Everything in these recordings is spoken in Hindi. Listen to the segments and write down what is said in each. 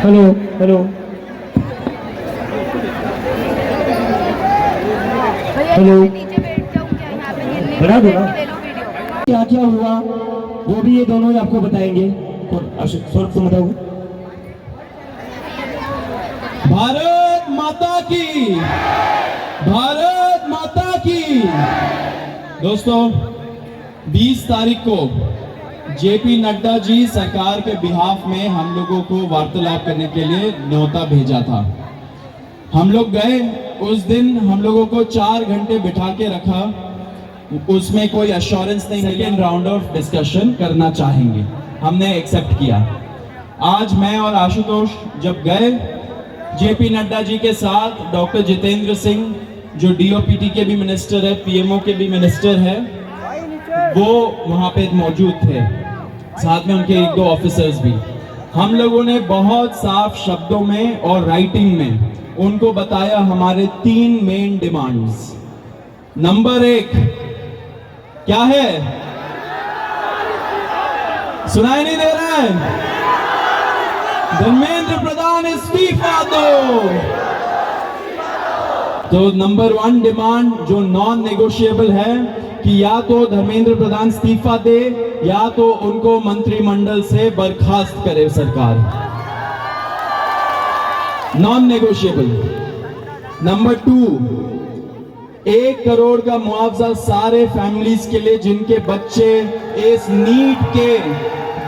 हेलो हेलो हेलो, बना दो ना। क्या क्या हुआ वो भी ये दोनों ही आपको बताएंगे। सौरभ तुम बताओ। भारत माता की, भारत माता की। दोस्तों, 20 तारीख को जेपी नड्डा जी सरकार के बिहाफ में हम लोगों को वार्तालाप करने के लिए न्योता भेजा था। हम लोग गए। उस दिन हम लोगों को 4 घंटे बिठा के रखा। उसमें कोई अश्योरेंस नहीं, सेकेंड राउंड ऑफ डिस्कशन करना चाहेंगे, हमने एक्सेप्ट किया। आज मैं और आशुतोष जब गए जेपी नड्डा जी के साथ, डॉक्टर जितेंद्र सिंह जो डीओपीटी के भी मिनिस्टर है, पीएमओ के भी मिनिस्टर है, वो वहां पे मौजूद थे, साथ में उनके 1-2 ऑफिसर्स भी। हम लोगों ने बहुत साफ शब्दों में और राइटिंग में उनको बताया हमारे 3 मेन डिमांड्स। नंबर 1 क्या है? सुनाई नहीं दे रहा है? धर्मेंद्र प्रधान इस्तीफा दो। तो नंबर 1 डिमांड जो नॉन नेगोशिएबल है कि या तो धर्मेंद्र प्रधान इस्तीफा दे या तो उनको मंत्रिमंडल से बर्खास्त करे सरकार, नॉन नेगोशिएबल। नंबर 2, 1 करोड़ का मुआवजा सारे फैमिलीज के लिए जिनके बच्चे इस नीट के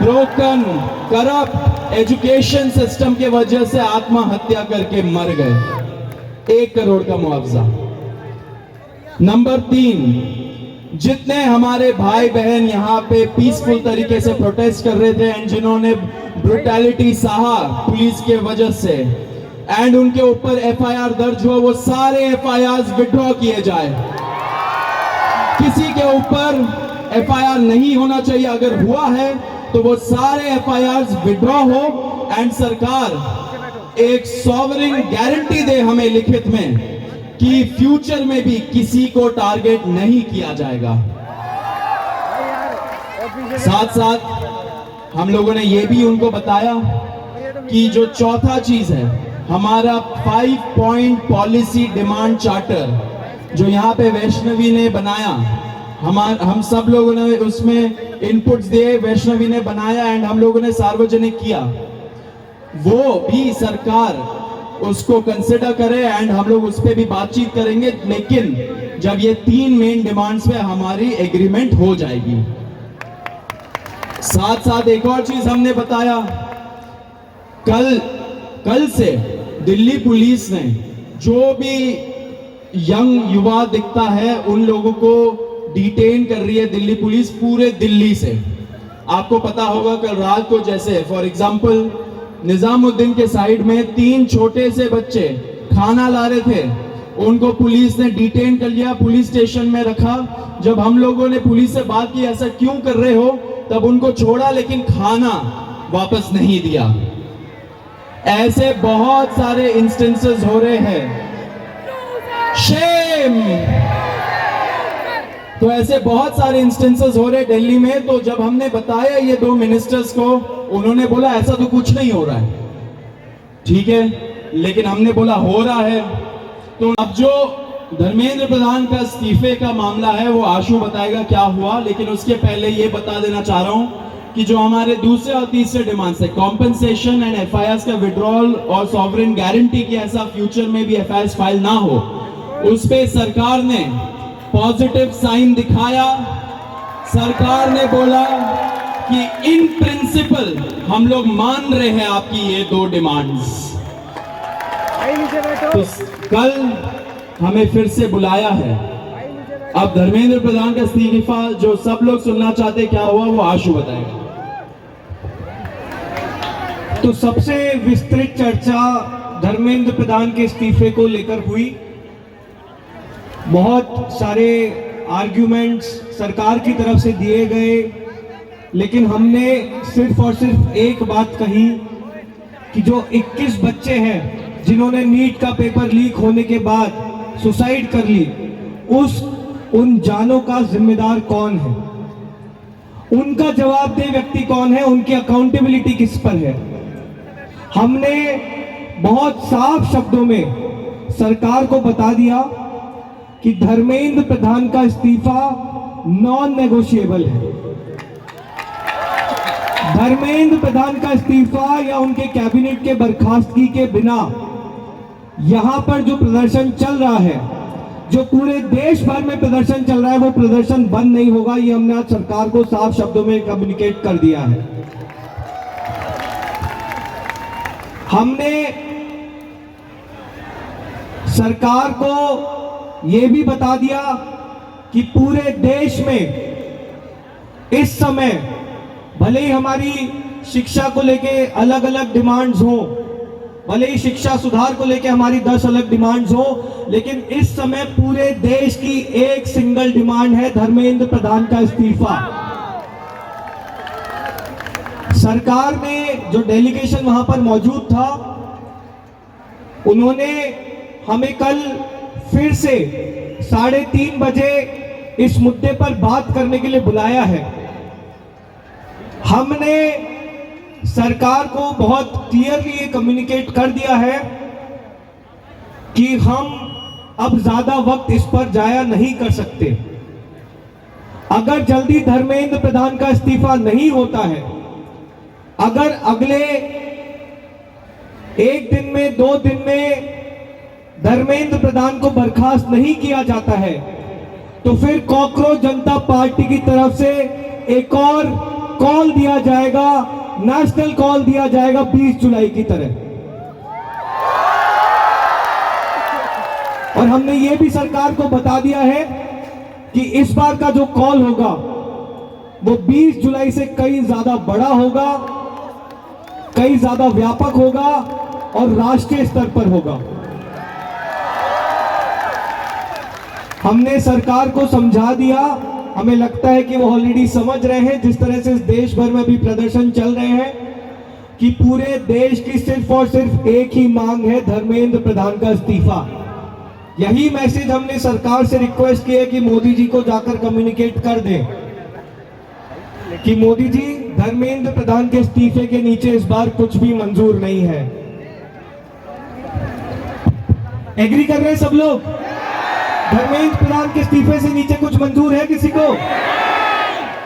ब्रोकन करप्ट एजुकेशन सिस्टम के वजह से आत्महत्या करके मर गए, 1 करोड़ का मुआवजा। नंबर 3, जितने हमारे भाई बहन यहाँ पे पीसफुल तरीके से प्रोटेस्ट कर रहे थे एंड जिन्होंने ब्रुटैलिटी सहा पुलिस के वजह से एंड उनके ऊपर एफआईआर दर्ज हुआ, वो सारे एफआईआर विड्रॉ किए जाए। किसी के ऊपर एफआईआर नहीं होना चाहिए, अगर हुआ है तो वो सारे एफआईआर विड्रॉ हो एंड सरकार एक सॉवरिन गारंटी दे हमें लिखित में कि फ्यूचर में भी किसी को टारगेट नहीं किया जाएगा। साथ साथ हम लोगों ने ये भी उनको बताया कि जो चौथा चीज है हमारा 5 पॉइंट पॉलिसी डिमांड चार्टर जो यहाँ पे वैष्णवी ने बनाया, हम सब लोगों ने उसमें इनपुट्स दिए, वैष्णवी ने बनाया एंड हम लोगों ने सार्वजनिक किया, वो भी सरकार उसको कंसिडर करे एंड हम लोग उस पर भी बातचीत करेंगे, लेकिन जब ये 3 मेन डिमांड्स पे हमारी एग्रीमेंट हो जाएगी। साथ साथ एक और चीज हमने बताया, कल से दिल्ली पुलिस ने जो भी यंग युवा दिखता है उन लोगों को डिटेन कर रही है दिल्ली पुलिस पूरे दिल्ली से। आपको पता होगा कल रात को जैसे फॉर एग्जांपल निजामुद्दीन के साइड में 3 छोटे से बच्चे खाना ला रहे थे, उनको पुलिस ने डिटेन कर लिया, पुलिस स्टेशन में रखा। जब हम लोगों ने पुलिस से बात की ऐसा क्यों कर रहे हो, तब उनको छोड़ा लेकिन खाना वापस नहीं दिया। ऐसे बहुत सारे इंस्टेंसेस हो रहे हैं, शेम। तो ऐसे बहुत सारे इंस्टेंसेस हो रहे दिल्ली में। तो जब हमने बताया ये 2 मिनिस्टर्स को, उन्होंने बोला ऐसा तो कुछ नहीं हो रहा है। ठीक है, लेकिन हमने बोला हो रहा है। तो अब जो धर्मेंद्र प्रधान का इस्तीफे का मामला है वो आशु बताएगा क्या हुआ, लेकिन उसके पहले ये बता देना चाह रहा हूं कि जो हमारे दूसरे और तीसरे डिमांड्स है, कॉम्पेंसेशन एंड एफआईआर का विड्रॉल और सॉवरेन गारंटी की ऐसा फ्यूचर में भी एफआईआर फाइल ना हो, उस पे सरकार ने पॉजिटिव साइन दिखाया। सरकार ने बोला कि इन प्रिंसिपल हम लोग मान रहे हैं आपकी ये 2 डिमांड्स। तो कल हमें फिर से बुलाया है। अब धर्मेंद्र प्रधान का इस्तीफा जो सब लोग सुनना चाहते क्या हुआ वो आशु बताएगा। तो सबसे विस्तृत चर्चा धर्मेंद्र प्रधान के इस्तीफे को लेकर हुई। बहुत सारे आर्ग्यूमेंट्स सरकार की तरफ से दिए गए, लेकिन हमने सिर्फ और सिर्फ एक बात कही कि जो 21 बच्चे हैं जिन्होंने नीट का पेपर लीक होने के बाद सुसाइड कर ली, उन जानों का जिम्मेदार कौन है, उनका जवाबदेह व्यक्ति कौन है, उनकी अकाउंटेबिलिटी किस पर है। हमने बहुत साफ शब्दों में सरकार को बता दिया कि धर्मेंद्र प्रधान का इस्तीफा नॉन नेगोशिएबल है। धर्मेंद्र प्रधान का इस्तीफा या उनके कैबिनेट के बर्खास्तगी के बिना यहां पर जो प्रदर्शन चल रहा है, जो पूरे देश भर में प्रदर्शन चल रहा है, वो प्रदर्शन बंद नहीं होगा। ये हमने आज सरकार को साफ शब्दों में कम्युनिकेट कर दिया है। हमने सरकार को यह भी बता दिया कि पूरे देश में इस समय भले ही हमारी शिक्षा को लेके अलग अलग डिमांड्स हो, भले ही शिक्षा सुधार को लेके हमारी 10 अलग डिमांड्स हो, लेकिन इस समय पूरे देश की एक सिंगल डिमांड है, धर्मेंद्र प्रधान का इस्तीफा। सरकार ने जो डेलीगेशन वहां पर मौजूद था, उन्होंने हमें कल फिर से 3:30 बजे इस मुद्दे पर बात करने के लिए बुलाया है। हमने सरकार को बहुत क्लियरली ये कम्युनिकेट कर दिया है कि हम अब ज्यादा वक्त इस पर जाया नहीं कर सकते। अगर जल्दी धर्मेंद्र प्रधान का इस्तीफा नहीं होता है, अगर अगले 1 दिन में 2 दिन में धर्मेंद्र प्रधान को बर्खास्त नहीं किया जाता है, तो फिर कॉकरोच जनता पार्टी की तरफ से एक और कॉल दिया जाएगा, नेशनल कॉल दिया जाएगा 20 जुलाई की तरह। और हमने ये भी सरकार को बता दिया है कि इस बार का जो कॉल होगा वो 20 जुलाई से कहीं ज्यादा बड़ा होगा, कहीं ज्यादा व्यापक होगा और राष्ट्रीय स्तर पर होगा। हमने सरकार को समझा दिया, हमें लगता है कि वो ऑलरेडी समझ रहे हैं, जिस तरह से इस देश भर में अभी प्रदर्शन चल रहे हैं, कि पूरे देश की सिर्फ और सिर्फ एक ही मांग है, धर्मेंद्र प्रधान का इस्तीफा। यही मैसेज हमने सरकार से रिक्वेस्ट किया कि मोदी जी को जाकर कम्युनिकेट कर दें कि मोदी जी, धर्मेंद्र प्रधान के इस्तीफे के नीचे इस बार कुछ भी मंजूर नहीं है। एग्री कर रहे हैं सब लोग? धर्मेंद्र प्रधान के इस्तीफे से नीचे कुछ मंजूर है किसी को?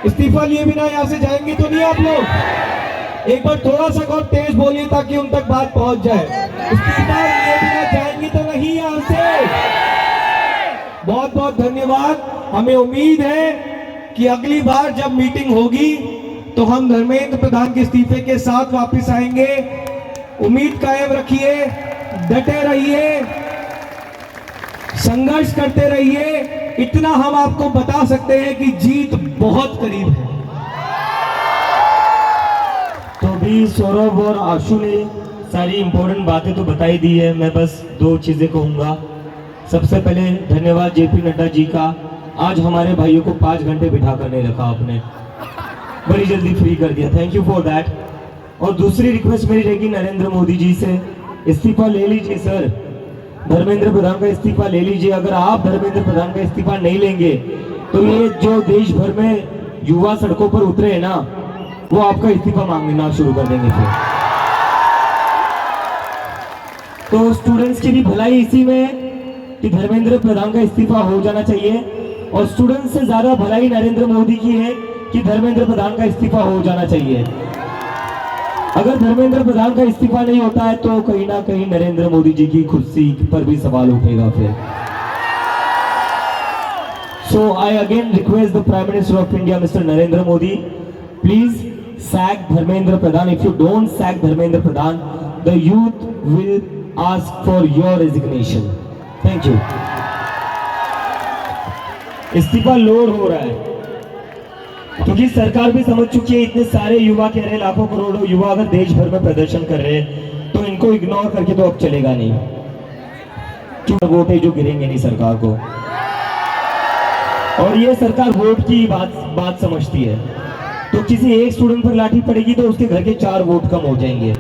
इस्तीफा लिए बिना यहां से जाएंगे तो नहीं आप लोग? एक बार थोड़ा सा और तेज बोलिए ताकि उन तक बात पहुंच जाए। इस्तीफा लिए बिना जाएंगे तो नहीं यहां से? बहुत बहुत धन्यवाद। हमें उम्मीद है कि अगली बार जब मीटिंग होगी तो हम धर्मेंद्र प्रधान के इस्तीफे के साथ वापस आएंगे। उम्मीद कायम रखिए, डटे रहिए, संघर्ष करते रहिए। इतना हम आपको बता सकते हैं कि जीत बहुत करीब है। तो भी सौरभ और आशु ने सारी इंपॉर्टेंट बातें तो बताई दी है। मैं बस 2 चीजें कहूंगा। सबसे पहले धन्यवाद जेपी नड्डा जी का, आज हमारे भाइयों को 5 घंटे बिठा कर नहीं रखा आपने, बड़ी जल्दी फ्री कर दिया, थैंक यू फॉर दैट। और दूसरी रिक्वेस्ट मेरी रहेगी नरेंद्र मोदी जी से, इस्तीफा ले लीजिए सर, धर्मेंद्र प्रधान का इस्तीफा ले लीजिए। अगर आप धर्मेंद्र प्रधान का इस्तीफा नहीं लेंगे तो ये जो देश भर में युवा सड़कों पर उतरे हैं ना, वो आपका इस्तीफा मांगना शुरू कर देंगे फिर। तो स्टूडेंट्स की भी भलाई इसी में है कि धर्मेंद्र प्रधान का इस्तीफा हो जाना चाहिए, और स्टूडेंट्स से ज्यादा भलाई नरेंद्र मोदी की है कि धर्मेंद्र प्रधान का इस्तीफा हो जाना चाहिए। अगर धर्मेंद्र प्रधान का इस्तीफा नहीं होता है तो कहीं ना कहीं नरेंद्र मोदी जी की कुर्सी पर भी सवाल उठेगा फिर। So I again request the prime minister of India mister Narendra Modi, please sack Dharmendra Pradhan. If you don't sack Dharmendra Pradhan, the youth will ask for your resignation. Thank you. इस्तीफा लोड हो रहा है क्योंकि सरकार भी समझ चुकी है, इतने सारे युवा कह रहे हैं, लाखों करोड़ों युवा अगर देश भर में प्रदर्शन कर रहे हैं तो इनको इग्नोर करके तो अब चलेगा नहीं, क्यों वोट है जो गिरेंगे नहीं सरकार को। और ये सरकार वोट की बात समझती है, तो किसी एक स्टूडेंट पर लाठी पड़ेगी तो उसके घर के 4 वोट कम हो जाएंगे,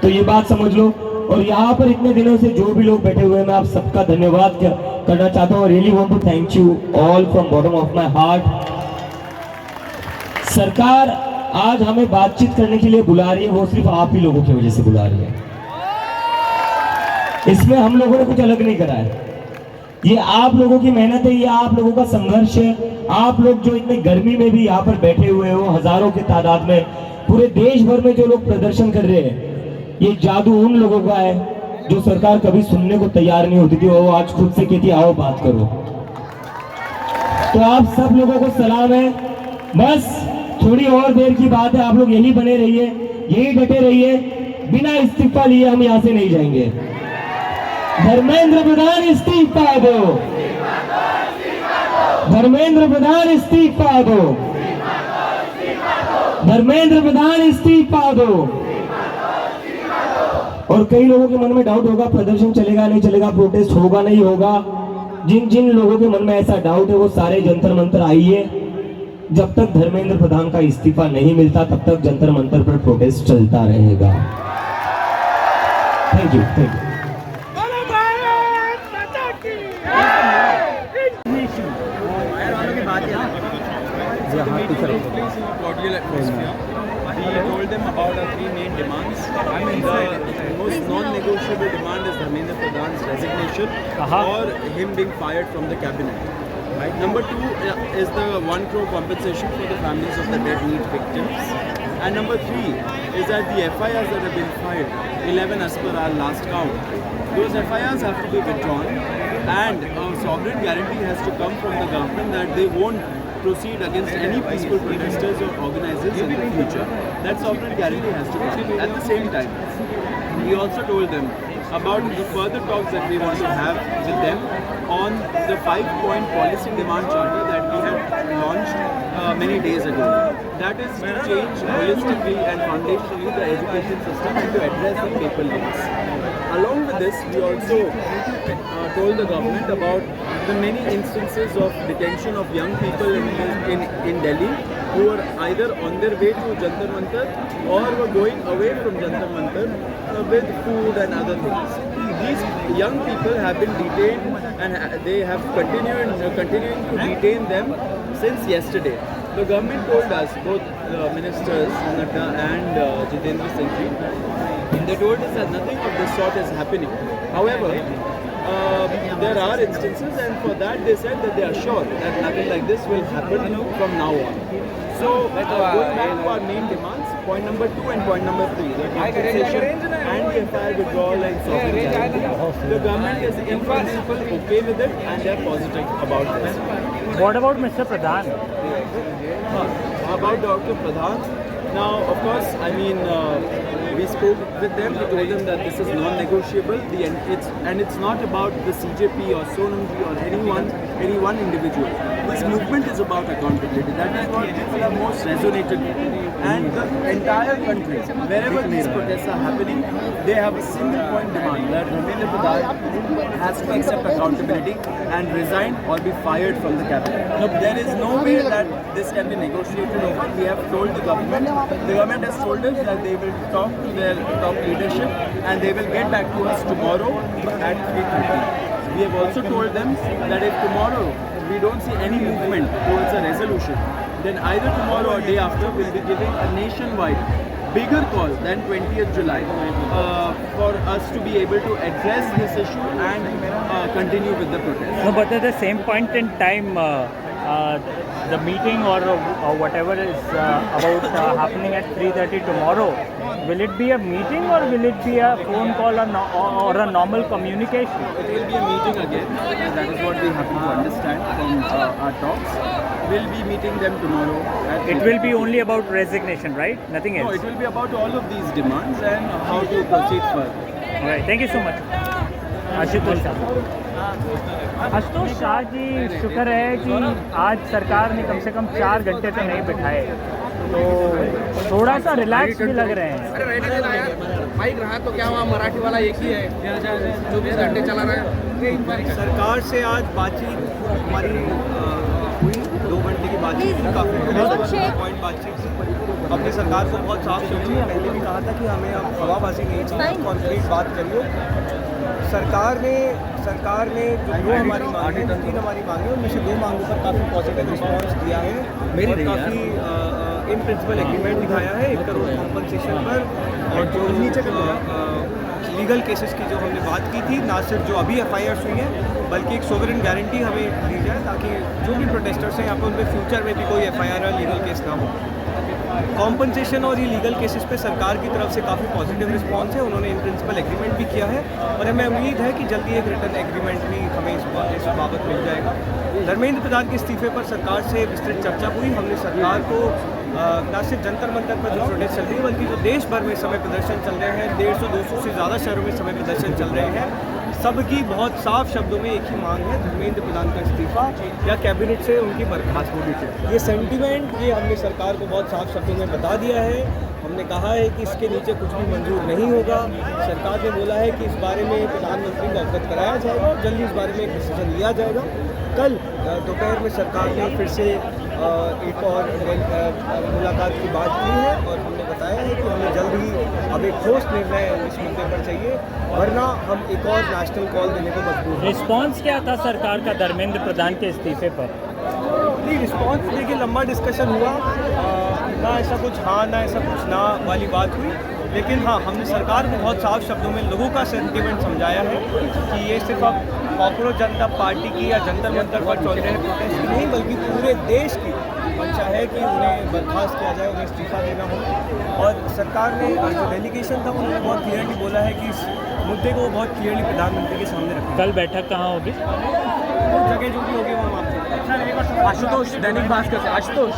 तो ये बात समझ लो। और यहाँ पर इतने दिनों से जो भी लोग बैठे हुए हैं, मैं आप सबका धन्यवाद करना चाहता हूँ। Really want to thank you all from bottom of my heart. सरकार आज हमें बातचीत करने के लिए बुला रही है, वो सिर्फ आप ही लोगों की वजह से बुला रही है। इसमें हम लोगों ने कुछ अलग नहीं करा है। ये आप लोगों की मेहनत है, ये आप लोगों का संघर्ष है। आप लोग जो इतने गर्मी में भी यहाँ पर बैठे हुए हो, हजारों की तादाद में, पूरे देश भर में जो लोग प्रदर्शन कर रहे हैं, ये जादू उन लोगों का है जो सरकार कभी सुनने को तैयार नहीं होती थी, वो आज खुद से कहती आओ बात करो। तो आप सब लोगों को सलाम है। बस थोड़ी और देर की बात है, आप लोग यही बने रहिए, यही डटे रहिए। बिना इस्तीफा लिए हम यहाँ से नहीं जाएंगे। धर्मेंद्र प्रधान इस्तीफा दो, धर्मेंद्र प्रधान इस्तीफा दो, धर्मेंद्र प्रधान इस्तीफा दो। और कई लोगों के मन में डाउट होगा प्रदर्शन चलेगा नहीं चलेगा, प्रोटेस्ट होगा नहीं होगा। जिन जिन लोगों के मन में ऐसा डाउट है वो सारे जंतर मंतर आइए। जब तक धर्मेंद्र प्रधान का इस्तीफा नहीं मिलता तब तक जंतर मंतर पर प्रोटेस्ट चलता रहेगा। Thank you, thank you. Cordial atmosphere. We told them about our three main demands. The most non-negotiable demand is Dharmendra Pradhan's resignation or him being fired from the cabinet. Right. Number two is the 1 crore compensation for the families of the dead meat victims. And number three is that the FIRs that have been filed, 11 as per our last count, those FIRs have to be withdrawn, and a sovereign guarantee has to come from the government that they won't proceed against any peaceful protesters or organizers in the future. That sovereign guarantee has to come. At the same time, we also told them about the further talks that we want to have with them on the 5-point policy demand charter that we had launched many days ago. That is to change holistically and foundationally the education system and to address the paper links. Along with this, we also told the government about the many instances of detention of young people in Delhi who were either on their way to Jantar Mantar or were going away from Jantar Mantar with food and other things. These young people have been detained and they have continuing to detain them since yesterday. The government told us, both ministers Nadda and Jitendra Singh, they told us that nothing of this sort is happening. However, there are instances, and for that they said that they are sure that nothing like this will happen from now on. So, going back to our main demands, point number 2 and point number 3, the compensation and the FIR withdrawal and sovereign guarantee, the government is in principle okay with it and they are positive about this. What about Mr. Pradhan? About Dr. Pradhan, now of course, I mean, we spoke with them, we told them that this is non-negotiable, and it's not about the CJP or Sonamji or any one individual. This movement is about accountability. That is what people are most resonated with. And the entire country, wherever these protests are happening, they have a single point demand that Dharmendra Pradhan has to accept accountability and resign or be fired from the cabinet. There is no way that this can be negotiated over. We have told the government has told us that they will talk to their top leadership and they will get back to us tomorrow at 3:30. We have also told them that if tomorrow we don't see any movement towards a resolution, then either tomorrow or day after we'll be giving a nationwide bigger call than 20th July for us to be able to address this issue and continue with the protest. No, but at the same point in time, the meeting or whatever is about happening at 3:30 tomorrow, will it be a meeting or will it be a phone call or a normal communication? It will be a meeting again, and that is what we happen to understand from our talks. We'll be meeting them tomorrow. It will be only about resignation, right? Nothing else? No, it will be about all of these demands and how to proceed further. All right, thank you so much. Ashutosh Shah ji, शुक्र है कि आज सरकार ने कम से कम 4 घंटे तो नहीं बिठाए, तो थोड़ा सा रिलैक्स भी लग रहे हैं। अरे माइक रहा तो क्या हुआ, मराठी वाला एक ही है, 24 घंटे चला रहा है। सरकार से आज बातचीत हमारी हुई, 2 घंटे की बातचीत, काफ़ी पॉइंट बातचीत। अपनी सरकार को बहुत साफ सोचिए, पहले भी कहा था कि हमें अब हवाबाजी नहीं चाहिए, कॉन्क्रीट बात करिए। सरकार ने जो हमारी मांगे, 3 हमारी मांगे, उनमें से 2 मांगों पर काफ़ी पॉजिटिव रिस्पांस दिया है और काफ़ी इन प्रिंसिपल एग्रीमेंट दिखाया है 1 करोड़ कॉम्पनसेशन पर। और जो लीगल केसेस की जो हमने बात की थी, ना सिर्फ जो अभी FIRs हुई हैं बल्कि एक सोवरेन गारंटी हमें दी जाए ताकि जो भी प्रोटेस्टर्स हैं यहाँ पर उनमें फ्यूचर में भी कोई FIR या लीगल केस ना हो। कॉम्पनसेशन और ये लीगल केसेस पे सरकार की तरफ से काफ़ी पॉजिटिव रिस्पांस है। उन्होंने इन प्रिंसिपल एग्रीमेंट भी किया है और हमें उम्मीद है कि जल्दी एक रिटर्न एग्रीमेंट भी हमें इस बाबत मिल जाएगा। धर्मेंद्र प्रधान के इस्तीफे पर सरकार से विस्तृत चर्चा हुई। हमने सरकार को न सिर्फ जंतर मंतर पर जो प्रोटेस्ट चल रही है बल्कि जो देश भर में समय प्रदर्शन चल रहे हैं, 150-200 से ज़्यादा शहरों में समय प्रदर्शन चल रहे हैं, सबकी बहुत साफ शब्दों में एक ही मांग है, धर्मेंद्र प्रधान का इस्तीफा या कैबिनेट से उनकी बर्खास्तगी। ये सेंटीमेंट ये हमने सरकार को बहुत साफ शब्दों में बता दिया है। हमने कहा है कि इसके नीचे कुछ भी मंजूर नहीं होगा। सरकार ने बोला है कि इस बारे में प्रधानमंत्री को अवगत कराया जाएगा और जल्दी इस बारे में एक डिसीजन लिया जाएगा। कल दोपहर में सरकार ने फिर से एक और मुलाकात की बात की है और हमने बताया है कि हमें जल्द ही अब एक ठोस निर्णय इस मुद्दे पर चाहिए, वरना हम एक और नेशनल कॉल देने को मजबूर हैं। रिस्पांस क्या था सरकार का धर्मेंद्र प्रधान के इस्तीफे पर? नहीं, रिस्पांस देखिए लंबा डिस्कशन हुआ, ना ऐसा कुछ हाँ ना ऐसा कुछ ना वाली बात हुई, लेकिन हाँ हमने सरकार को बहुत साफ शब्दों में लोगों का सेंटिमेंट समझाया है कि ये सिर्फ अब कॉकरोच जनता पार्टी की या जंतर मंतर पर चल रहे प्रोटेस्ट की नहीं बल्कि पूरे देश की मंशा है कि उन्हें बर्खास्त किया जाए, उन्हें इस्तीफा देना हो। और सरकार ने जो डेलीगेशन था उन्होंने बहुत क्लियरली बोला है कि इस मुद्दे को बहुत क्लियरली प्रधानमंत्री के सामने रखा। कल बैठक कहाँ होगी? जगह जो भी होगी वहाँ आपसे। आशुतोष, दैनिक भास्कर से Ashutosh.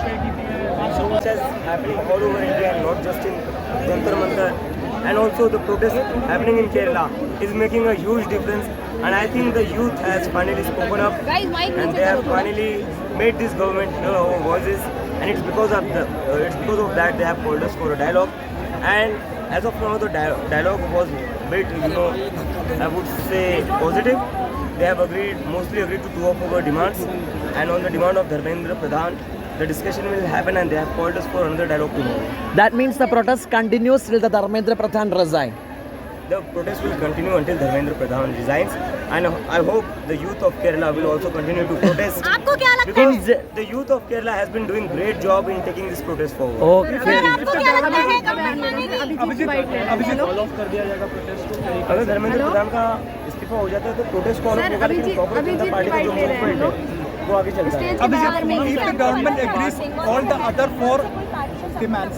So much is happening all over India and not just in Jantar Mantar, and also the protest happening in Kerala is making a huge difference, and I think the youth has finally spoken up and they have finally made this government hear our voices, and it's because of that they have called us for a dialogue. And as of now the dialogue was bit, I would say positive. They have mostly agreed to 2 of our demands, and on the demand of Dharmendra Pradhan the discussion will happen, and they have called us for another dialogue tomorrow. That means the protest continues till the Dharmendra Pradhan resign. The protest will continue until Dharmendra Pradhan resigns, and I hope the youth of Kerala will also continue to protest. आपको क्या लगता है? Because the youth of Kerala has been doing great job in taking this protest forward. Okay. Sir आपको क्या लगता है गवर्नमेंट मानेगी? अगर धर्मेंद्र प्रधान का इस्तीफा हो जाता है तो प्रोटेस्ट को होगा, लेकिन कांग्रेस जनता पार्टी का जो मूवमेंट है वो आगे चलता है। If the government agrees all the other 4 demands,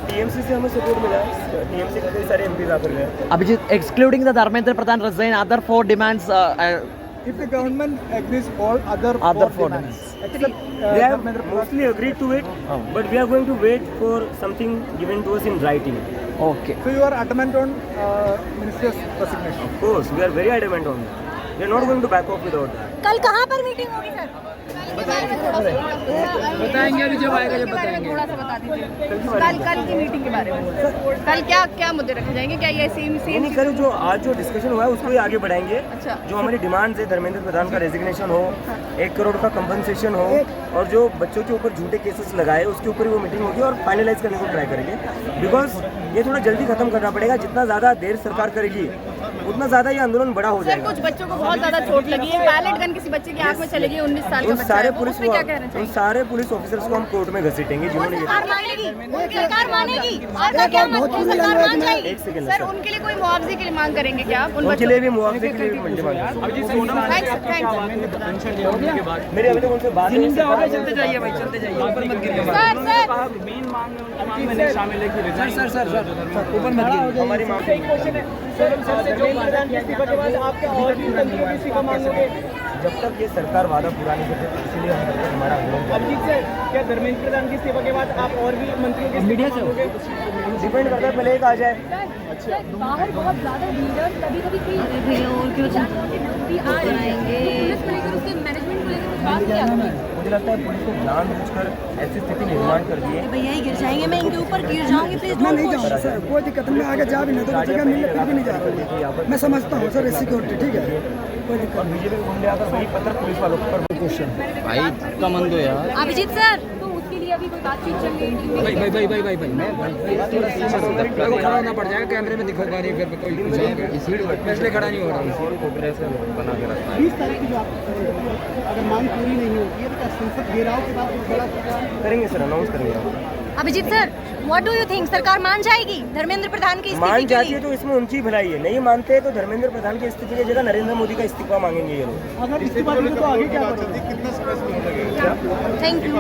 TMC से हमें सपोर्ट मिला है, टीएमसी के कई सारे एमपी आकर गए। Abhijit, excluding the Dharmendra Pradhan resign, other 4 demands. if the government agrees all other 4 demands, They have mostly agreed to it, but we are going to wait for something given to us in writing. Okay. so you are adamant on minister's resignation. Of course, we are very adamant on that. We are not going to back off without that. कल कहाँ पर मीटिंग होगी सर? बताएंगे अभी जब आएगा जब बताएंगे। थोड़ा सा बता दीजिए कल की मीटिंग के बारे में। कल क्या मुद्दे रखे जाएंगे? क्या ये सेम नहीं कल जो आज जो डिस्कशन हुआ है उसको ही आगे बढ़ाएंगे। अच्छा। जो हमारी डिमांड्स है, धर्मेंद्र प्रधान का रेजिग्नेशन हो, 1 करोड़ का कंपनसेशन हो, और जो बच्चों के ऊपर झूठे केसेस लगाए उसके ऊपर वो मीटिंग होगी और फाइनलाइज करने को ट्राई करेंगे। बिकॉज ये थोड़ा जल्दी खत्म करना पड़ेगा। जितना ज़्यादा देर सरकार करेगी उतना ज़्यादा ये आंदोलन बड़ा हो सर जाएगा। कुछ बच्चों को बहुत ज्यादा चोट लगी है, पैलेट गन किसी बच्चे की आंख में चलेगी, 19 साल का उन बच्चा सारे है, पुलिस उसमें क्या कहना चाहिए? उन सारे पुलिस ऑफिसर्स को हम कोर्ट में घसीटेंगे जिन्होंने सरकार मानेगी? सरकार मानेगी? आपका क्या मत है? सरकार मान जाएगी? एक सेकंड सर उनके लिए कोई मुआवजे के लिए मांग करेंगे क्या आप? उन उनके बच्चों लिए भी मुआवजे के लिए भी डिमांड है। मेरी अभी तक उनसे बात नहीं है। चलते जाइए भाई, चलते जाइए, ऊपर मत गिरिए। सर मेन मांग में शामिल है कि सर ऊपर मत गिरिए। हमारी मांग जब तक ये सरकार वादा पूरा नहीं करती, इसलिए हम तब तक हमारा आंदोलन जारी है। क्या धर्मेंद्र प्रधान के इस्तीफा के बाद आप और भी मंत्रियों के मीडिया से डिपेंड करता है, पहले एक आ जाए। बाहर बहुत ज्यादा भीड़, कभी भैया और क्यों आ जाएंगे? पुलिस को लेकर, उसके मैनेजमेंट को लेकर कुछ बात किया आपने? मुझे लगता है पुलिस को जानबूझकर ऐसी स्थिति निर्माण कर दी है। भैया ही गिर जाएंगे, मैं इनके ऊपर गिर जाऊंगी, प्लीज मैं नहीं जाऊँगा सर, कोई दिक्कत नहीं, आगे जा भी नहीं तो जगह मिलने फिर भी नहीं जा रहा। मैं समझता हूँ सर, सिक्योरिटी ठीक है, कोई दिक्कत नहीं। बीजेपी गुंडे आकर वही पत्र पुलिस वालों पर भाई का मन दो यार। अभिजीत सर, तो उसके लिए अभी कोई बातचीत चल रही है टीम में? खड़ा होना पड़ जाएगा, कैमरे में दिखोगा नहीं, फिर कोई इसलिए खड़ा नहीं हो रहा। 20 तारीख की जो आप अगर मांग पूरी नहीं होती है तो क्या संसद घेराव के बाद बड़ा करेंगे सर, अनाउंस करेंगे। Abhijit sir, what do you think, सरकार मान जाएगी धर्मेंद्र प्रधान की मान इस्तीफे के जाती लिए? है तो इसमें उनकी भलाई है, नहीं मानते हैं तो धर्मेंद्र प्रधान के इस्तीफे की जगह नरेंद्र मोदी का इस्तीफा मांगेंगे ये लोग। अगर इस्तीफा दे तो आगे क्या करेंगे? Thank you.